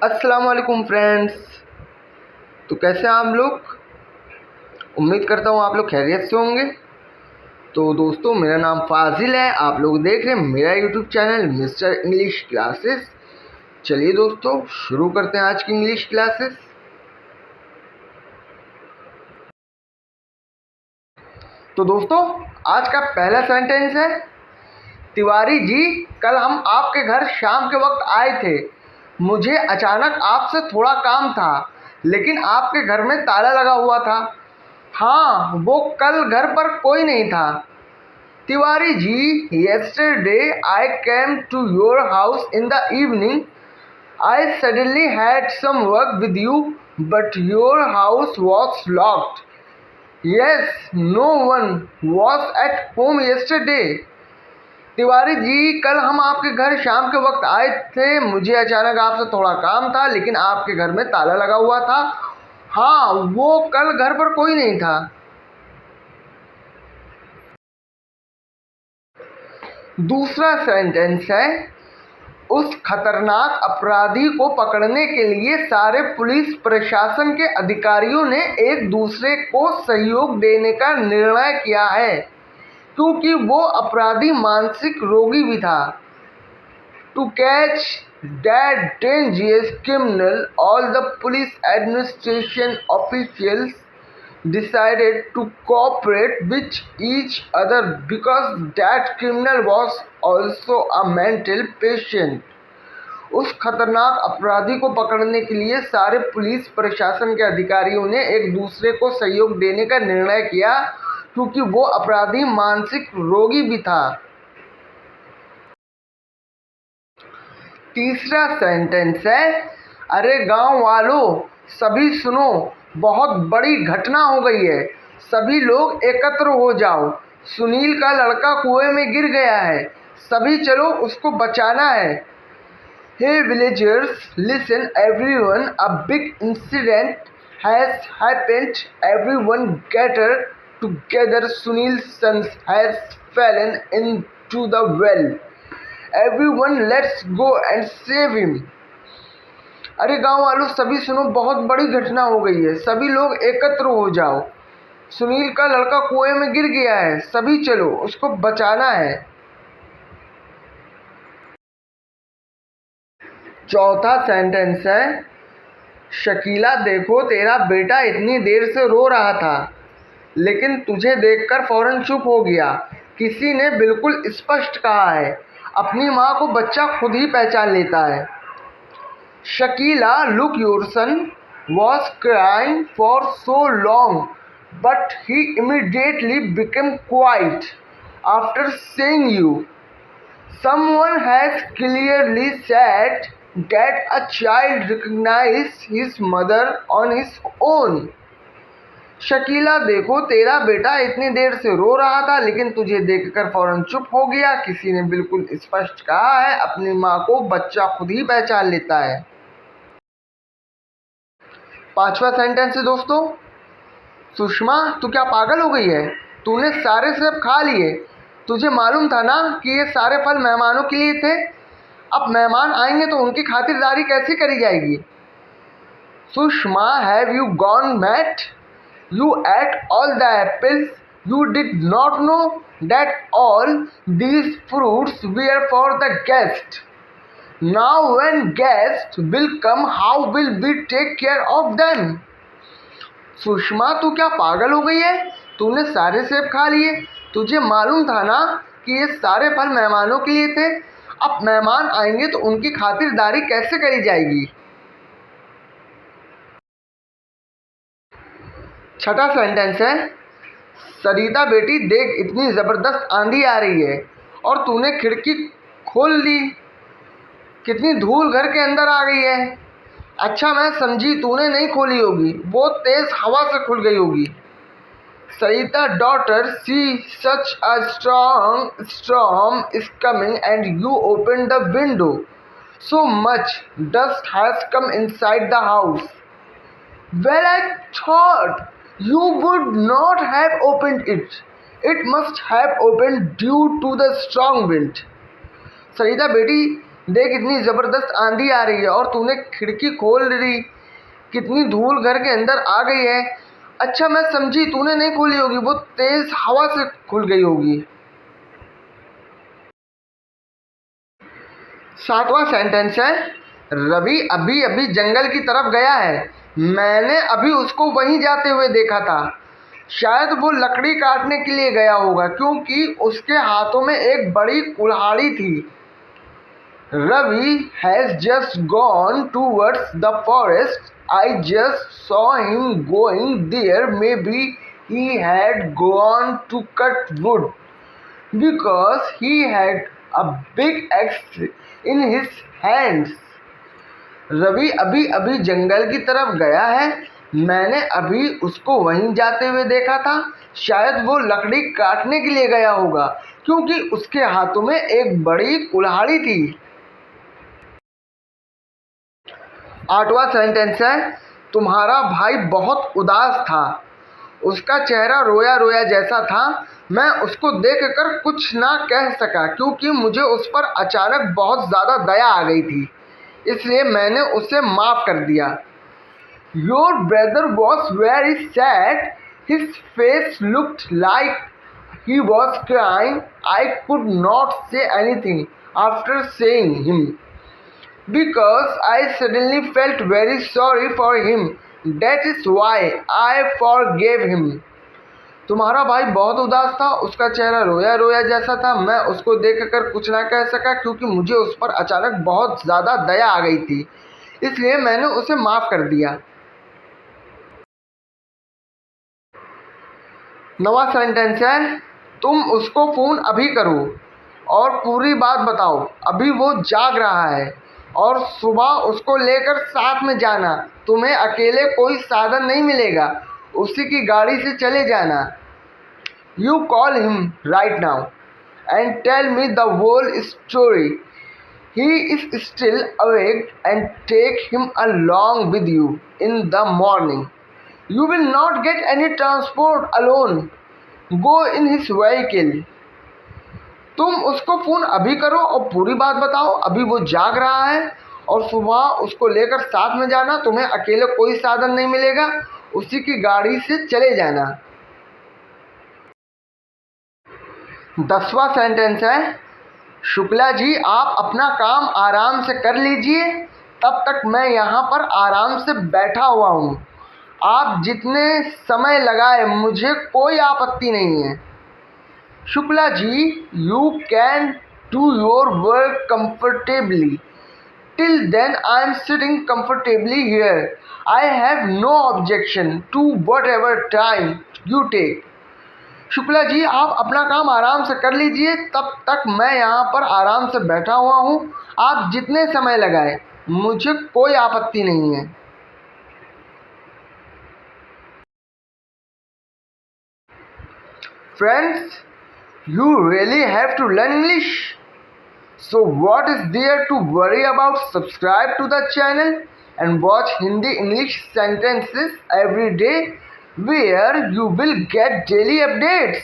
अस्सलाम वालेकुम फ्रेंड्स। तो कैसे हैं आप लोग? उम्मीद करता हूँ आप लोग खैरियत से होंगे। तो दोस्तों, मेरा नाम फाजिल है। आप लोग देख रहे हैं मेरा YouTube channel mister English classes. चलिए दोस्तों, शुरू करते हैं आज की इंग्लिश क्लासेस। तो दोस्तों, आज का पहला सेंटेंस है, तिवारी जी, कल हम आपके घर शाम के वक्त आए थे। मुझे अचानक आपसे थोड़ा काम था, लेकिन आपके घर में ताला लगा हुआ था। हाँ, वो कल घर पर कोई नहीं था। Tiwari ji, yesterday I came to your house in the evening. I suddenly had some work with you, but your house was locked. Yes, no one was at home yesterday. Tiwari ji, कल हम आपके घर शाम के वक्त आए थे। मुझे अचानक आपसे थोड़ा काम था, लेकिन आपके घर में ताला लगा हुआ था। हाँ, वो कल घर पर कोई नहीं था। दूसरा सेंटेंस है, उस खतरनाक अपराधी को पकड़ने के लिए सारे पुलिस प्रशासन के अधिकारियों ने एक दूसरे को सहयोग देने का निर्णय किया है, क्योंकि वो अपराधी मानसिक रोगी भी था। To catch that dangerous criminal, all the police administration officials decided to cooperate with each other because that criminal was also a mental patient. उस खतरनाक अपराधी को पकड़ने के लिए सारे पुलिस प्रशासन के अधिकारियों ने एक दूसरे को सहयोग देने का निर्णय किया, क्योंकि वो अपराधी मानसिक रोगी भी था। तीसरा सेंटेंस है, अरे गांव वालों, सभी सुनो, बहुत बड़ी घटना हो गई है। सभी लोग एकत्र हो जाओ। सुनील का लड़का कुएं में गिर गया है। सभी चलो, उसको बचाना है। Hey villagers, listen everyone, a big incident has happened. Everyone gather together. Sunil son has fallen into the well. Everyone, let's go and save him. अरे गांव वालों, सभी सुनो, बहुत बड़ी घटना हो गई है। सभी लोग एकत्र हो जाओ। सुनील का लड़का कुएं में गिर गया है। सभी चलो, उसको बचाना है। चौथा सेंटेंस है, शकीला देखो, तेरा बेटा इतनी देर से रो रहा था, लेकिन तुझे देखकर फौरन चुप हो गया। किसी ने बिल्कुल स्पष्ट कहा है, अपनी माँ को बच्चा खुद ही पहचान लेता है। Shakila, look, your son was crying for so long, but he immediately became quiet after seeing you. Someone has clearly said that a child recognizes his mother on his own. Shakeela देखो, तेरा बेटा इतनी देर से रो रहा था, लेकिन तुझे देखकर फौरन चुप हो गया। किसी ने बिल्कुल स्पष्ट कहा है, अपनी माँ को बच्चा खुद ही पहचान लेता है। पांचवा सेंटेंस है दोस्तों, सुषमा, तू क्या पागल हो गई है? तूने सारे सेब खा लिए। तुझे मालूम था ना कि ये सारे फल मेहमानों के लिए थे। अब मेहमान आएंगे तो उनकी खातिरदारी कैसे करी जाएगी? Sushma, have you gone mad? You at all the apples? You did not know that all these fruits were for the guest? Now when guests will come, how will we take care of them? Sushma, तू क्या पागल हो गई है? तूने सारे सेब खा लिए। तुझे मालूम था ना कि ये सारे फल मेहमानों के लिए थे। अब मेहमान आएंगे तो उनकी खातिरदारी कैसे करी जाएगी? छठा सेंटेंस है, सरिता बेटी देख, इतनी ज़बरदस्त आंधी आ रही है और तूने खिड़की खोल ली। कितनी धूल घर के अंदर आ गई है। अच्छा, मैं समझी तूने नहीं खोली होगी, वो तेज हवा से खुल गई होगी। Sarita daughter, see such a strong storm is coming and you open the window, so much dust has come inside the house. Well, I thought you would not have opened it. It must have opened due to the strong wind. Sarita बेटी, देख इतनी ज़बरदस्त आंधी आ रही है और तूने खिड़की खोल दी, कितनी धूल घर के अंदर आ गई है। अच्छा मैं समझी तूने नहीं खोली होगी, वो तेज़ हवा से खुल गई होगी। 7वां सेंटेंस है, रवि अभी अभी जंगल की तरफ गया है, मैंने अभी उसको वहीं जाते हुए देखा था। शायद वो लकड़ी काटने के लिए गया होगा क्योंकि उसके हाथों में एक बड़ी कुल्हाड़ी थी। Ravi has just gone towards the forest, I just saw him going there, may be he had gone to cut wood because he had a big axe in his hands. Ravi अभी अभी जंगल की तरफ गया है, मैंने अभी उसको वहीं जाते हुए देखा था। शायद वो लकड़ी काटने के लिए गया होगा क्योंकि उसके हाथों में एक बड़ी कुल्हाड़ी थी। 8वां सेंटेंस है, तुम्हारा भाई बहुत उदास था, उसका चेहरा रोया रोया जैसा था। मैं उसको देखकर कुछ ना कह सका क्योंकि मुझे उस पर अचानक बहुत ज़्यादा दया आ गई थी, इसलिए मैंने उसे माफ़ कर दिया। Your brother was very sad, his face looked like he was crying, I could not say anything after saying him because I suddenly felt very sorry for him. That is why I forgave him. तुम्हारा भाई बहुत उदास था, उसका चेहरा रोया रोया जैसा था। मैं उसको देखकर कुछ ना कह सका क्योंकि मुझे उस पर अचानक बहुत ज़्यादा दया आ गई थी, इसलिए मैंने उसे माफ़ कर दिया। 9वां सेंटेंस है, तुम उसको फ़ोन अभी करो और पूरी बात बताओ, अभी वो जाग रहा है, और सुबह उसको लेकर साथ में जाना, तुम्हें अकेले कोई साधन नहीं मिलेगा, उसी की गाड़ी से चले जाना। You call him right now and tell me the whole story, he is still awake and take him along with you in the morning. You will not get any transport alone. Go in his vehicle. तुम उसको phone अभी करो और पूरी बात बताओ, अभी वो जाग रहा है, और सुबह उसको लेकर साथ में जाना, तुम्हें अकेले कोई साधन नहीं मिलेगा, उसी की गाड़ी से चले जाना। 10वां सेंटेंस है, शुक्ला जी आप अपना काम आराम से कर लीजिए, तब तक मैं यहाँ पर आराम से बैठा हुआ हूँ। आप जितने समय लगाए मुझे कोई आपत्ति नहीं है। Shukla ji, you can do your work comfortably. Till then I am sitting comfortably here. I have no objection to whatever time you take. Shukla ji आप अपना काम आराम से कर लीजिए, तब तक मैं यहाँ पर आराम से बैठा हुआ हूँ। आप जितने समय लगाए मुझे कोई आपत्ति नहीं है। Friends, you really have to learn English. So what is there to worry about? Subscribe to the channel and watch Hindi English sentences every day where you will get daily updates.